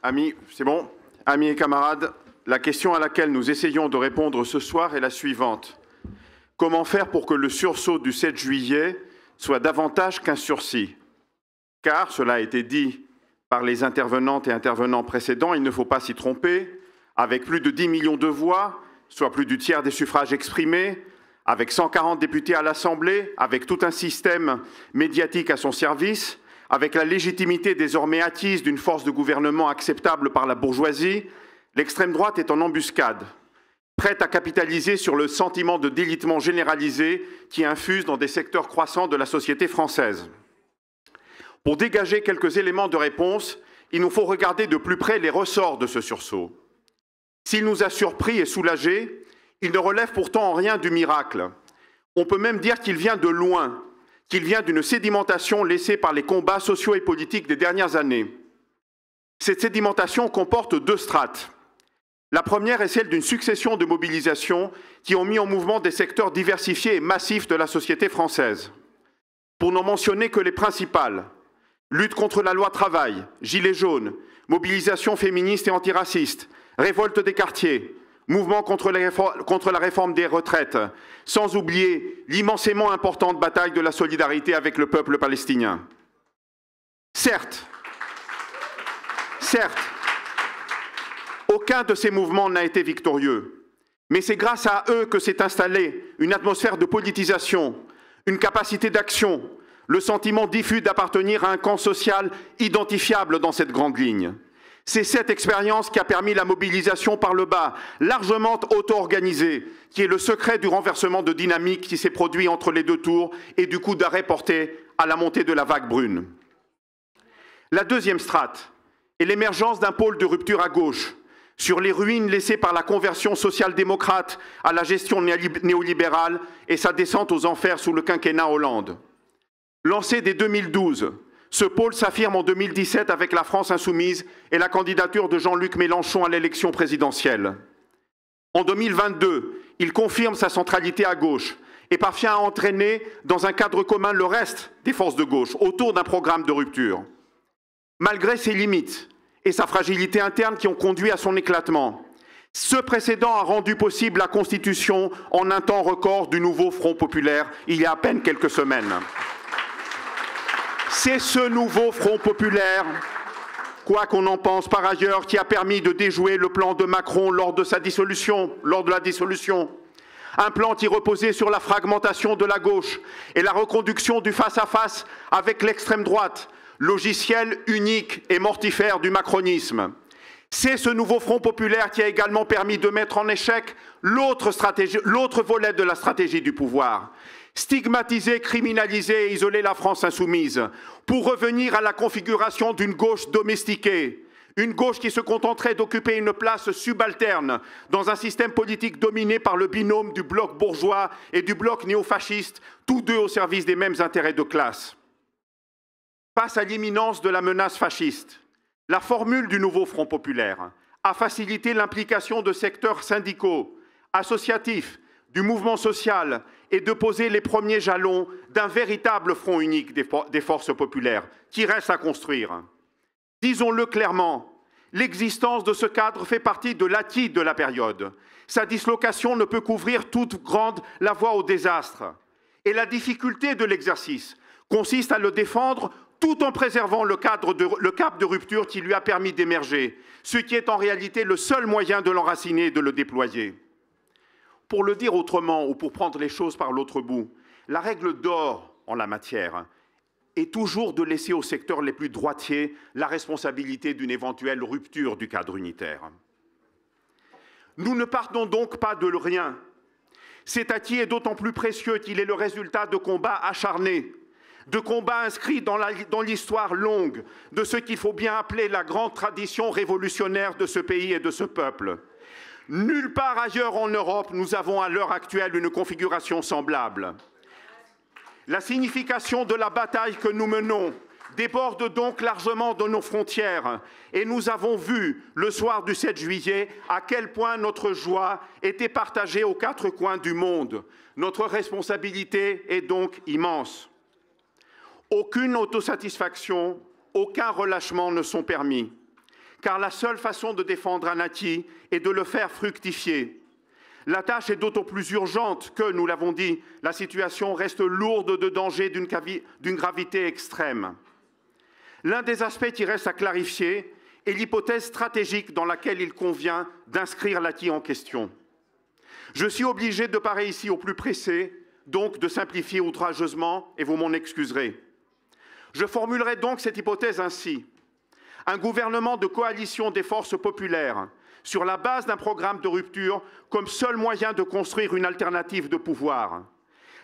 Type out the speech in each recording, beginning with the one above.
Amis, c'est bon. Amis et camarades, la question à laquelle nous essayons de répondre ce soir est la suivante. Comment faire pour que le sursaut du 7 juillet soit davantage qu'un sursis? Car, cela a été dit par les intervenantes et intervenants précédents, il ne faut pas s'y tromper, avec plus de 10 millions de voix, soit plus du tiers des suffrages exprimés, avec 140 députés à l'Assemblée, avec tout un système médiatique à son service, avec la légitimité désormais acquise d'une force de gouvernement acceptable par la bourgeoisie, l'extrême droite est en embuscade, prête à capitaliser sur le sentiment de délitement généralisé qui infuse dans des secteurs croissants de la société française. Pour dégager quelques éléments de réponse, il nous faut regarder de plus près les ressorts de ce sursaut. S'il nous a surpris et soulagés, il ne relève pourtant en rien du miracle. On peut même dire qu'il vient de loin, qu'il vient d'une sédimentation laissée par les combats sociaux et politiques des dernières années. Cette sédimentation comporte deux strates. La première est celle d'une succession de mobilisations qui ont mis en mouvement des secteurs diversifiés et massifs de la société française. Pour n'en mentionner que les principales: lutte contre la loi travail, gilets jaunes, mobilisation féministe et antiraciste, révolte des quartiers, mouvement contre la réforme des retraites, sans oublier l'immensément importante bataille de la solidarité avec le peuple palestinien. Certes, aucun de ces mouvements n'a été victorieux, mais c'est grâce à eux que s'est installée une atmosphère de politisation, une capacité d'action, le sentiment diffus d'appartenir à un camp social identifiable dans cette grande ligne. C'est cette expérience qui a permis la mobilisation par le bas, largement auto-organisée, qui est le secret du renversement de dynamique qui s'est produit entre les deux tours et du coup d'arrêt porté à la montée de la vague brune. La deuxième strate est l'émergence d'un pôle de rupture à gauche, sur les ruines laissées par la conversion social-démocrate à la gestion néolibérale et sa descente aux enfers sous le quinquennat Hollande. Lancé dès 2012, ce pôle s'affirme en 2017 avec la France insoumise et la candidature de Jean-Luc Mélenchon à l'élection présidentielle. En 2022, il confirme sa centralité à gauche et parvient à entraîner dans un cadre commun le reste des forces de gauche autour d'un programme de rupture. Malgré ses limites et sa fragilité interne qui ont conduit à son éclatement, ce précédent a rendu possible la constitution en un temps record du nouveau Front populaire il y a à peine quelques semaines. C'est ce nouveau Front populaire, quoi qu'on en pense par ailleurs, qui a permis de déjouer le plan de Macron lors de la dissolution. Un plan qui reposait sur la fragmentation de la gauche et la reconduction du face-à-face avec l'extrême droite, logiciel unique et mortifère du macronisme. C'est ce nouveau Front populaire qui a également permis de mettre en échec l'autre volet de la stratégie du pouvoir: stigmatiser, criminaliser et isoler la France insoumise, pour revenir à la configuration d'une gauche domestiquée, une gauche qui se contenterait d'occuper une place subalterne dans un système politique dominé par le binôme du bloc bourgeois et du bloc néofasciste, tous deux au service des mêmes intérêts de classe. Face à l'imminence de la menace fasciste, la formule du nouveau Front populaire a facilité l'implication de secteurs syndicaux, associatifs, du mouvement social et de poser les premiers jalons d'un véritable front unique des forces populaires qui reste à construire. Disons-le clairement, l'existence de ce cadre fait partie de l'acquis de la période. Sa dislocation ne peut couvrir toute grande la voie au désastre. Et la difficulté de l'exercice consiste à le défendre tout en préservant le cap de rupture qui lui a permis d'émerger, ce qui est en réalité le seul moyen de l'enraciner et de le déployer. Pour le dire autrement, ou pour prendre les choses par l'autre bout, la règle d'or en la matière est toujours de laisser aux secteurs les plus droitiers la responsabilité d'une éventuelle rupture du cadre unitaire. Nous ne partons donc pas de rien. Cet acquis est d'autant plus précieux qu'il est le résultat de combats acharnés, de combats inscrits dans l'histoire longue de ce qu'il faut bien appeler la grande tradition révolutionnaire de ce pays et de ce peuple. Nulle part ailleurs en Europe, nous avons à l'heure actuelle une configuration semblable. La signification de la bataille que nous menons déborde donc largement de nos frontières et nous avons vu, le soir du 7 juillet, à quel point notre joie était partagée aux quatre coins du monde. Notre responsabilité est donc immense. Aucune autosatisfaction, aucun relâchement ne sont permis. car la seule façon de défendre un acquis est de le faire fructifier. La tâche est d'autant plus urgente que, nous l'avons dit, la situation reste lourde de dangers d'une gravité extrême. L'un des aspects qui reste à clarifier est l'hypothèse stratégique dans laquelle il convient d'inscrire l'acquis en question. Je suis obligé de parer ici au plus pressé, donc de simplifier outrageusement, et vous m'en excuserez. Je formulerai donc cette hypothèse ainsi. Un gouvernement de coalition des forces populaires, sur la base d'un programme de rupture comme seul moyen de construire une alternative de pouvoir.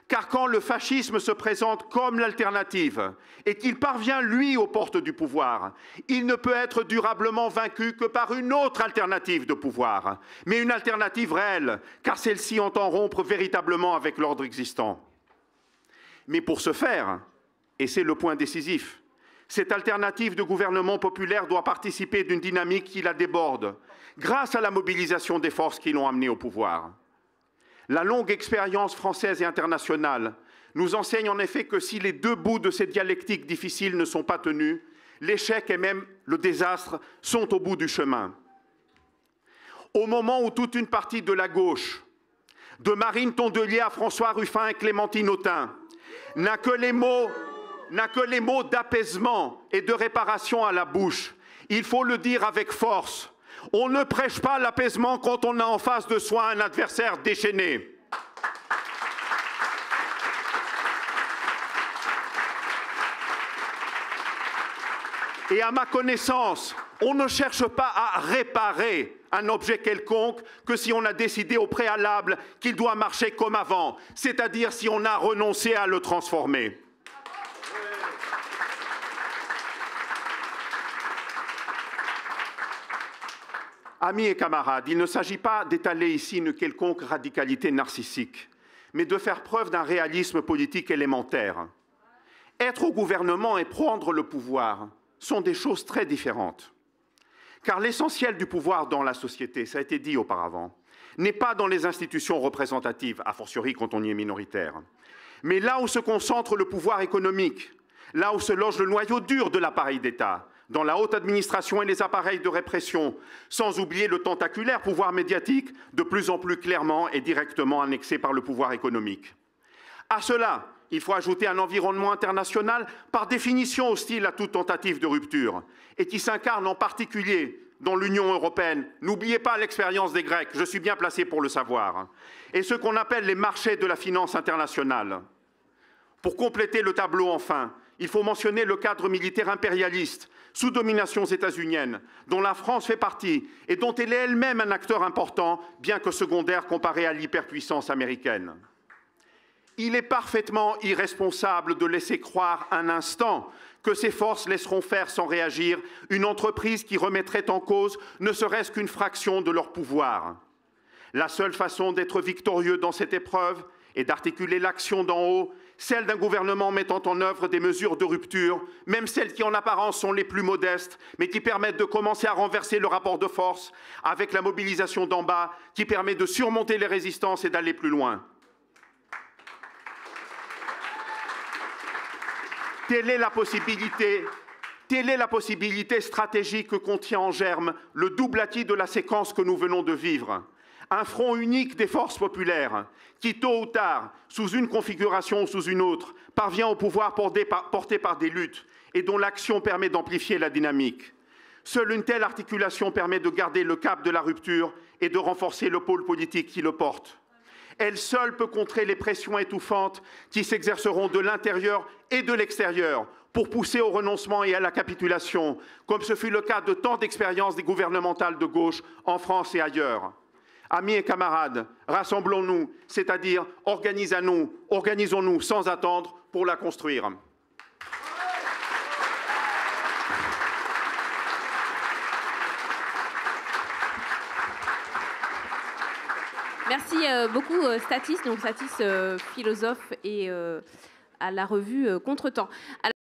Car quand le fascisme se présente comme l'alternative et qu'il parvient, lui, aux portes du pouvoir, il ne peut être durablement vaincu que par une autre alternative de pouvoir, mais une alternative réelle, car celle-ci entend rompre véritablement avec l'ordre existant. Mais pour ce faire, et c'est le point décisif, cette alternative de gouvernement populaire doit participer d'une dynamique qui la déborde, grâce à la mobilisation des forces qui l'ont amenée au pouvoir. La longue expérience française et internationale nous enseigne en effet que si les deux bouts de cette dialectique difficile ne sont pas tenus, l'échec et même le désastre sont au bout du chemin. Au moment où toute une partie de la gauche, de Marine Tondelier à François Ruffin et Clémentine Autain, n'a que les mots d'apaisement et de réparation à la bouche, il faut le dire avec force. On ne prêche pas l'apaisement quand on a en face de soi un adversaire déchaîné. Et à ma connaissance, on ne cherche pas à réparer un objet quelconque que si on a décidé au préalable qu'il doit marcher comme avant, c'est-à-dire si on a renoncé à le transformer. Amis et camarades, il ne s'agit pas d'étaler ici une quelconque radicalité narcissique, mais de faire preuve d'un réalisme politique élémentaire. Être au gouvernement et prendre le pouvoir sont des choses très différentes. Car l'essentiel du pouvoir dans la société, ça a été dit auparavant, n'est pas dans les institutions représentatives, a fortiori quand on y est minoritaire, mais là où se concentre le pouvoir économique, là où se loge le noyau dur de l'appareil d'État, dans la haute administration et les appareils de répression, sans oublier le tentaculaire pouvoir médiatique, de plus en plus clairement et directement annexé par le pouvoir économique. À cela, il faut ajouter un environnement international par définition hostile à toute tentative de rupture, et qui s'incarne en particulier dans l'Union européenne. N'oubliez pas l'expérience des Grecs, je suis bien placé pour le savoir, et ce qu'on appelle les marchés de la finance internationale. Pour compléter le tableau, enfin, il faut mentionner le cadre militaire impérialiste, sous domination états-unienne, dont la France fait partie et dont elle est elle-même un acteur important, bien que secondaire comparé à l'hyperpuissance américaine. Il est parfaitement irresponsable de laisser croire un instant que ces forces laisseront faire sans réagir une entreprise qui remettrait en cause ne serait-ce qu'une fraction de leur pouvoir. La seule façon d'être victorieux dans cette épreuve est d'articuler l'action d'en haut, celle d'un gouvernement mettant en œuvre des mesures de rupture, même celles qui en apparence sont les plus modestes, mais qui permettent de commencer à renverser le rapport de force avec la mobilisation d'en bas, qui permet de surmonter les résistances et d'aller plus loin. Telle est la possibilité stratégique que contient en germe le double acquis de la séquence que nous venons de vivre. Un front unique des forces populaires qui, tôt ou tard, sous une configuration ou sous une autre, parvient au pouvoir porté par des luttes et dont l'action permet d'amplifier la dynamique. Seule une telle articulation permet de garder le cap de la rupture et de renforcer le pôle politique qui le porte. Elle seule peut contrer les pressions étouffantes qui s'exerceront de l'intérieur et de l'extérieur pour pousser au renoncement et à la capitulation, comme ce fut le cas de tant d'expériences des gouvernementales de gauche en France et ailleurs. Amis et camarades, rassemblons-nous, c'est-à-dire organisons-nous sans attendre pour la construire. Merci beaucoup Stathis, donc Stathis philosophe et à la revue Contretemps.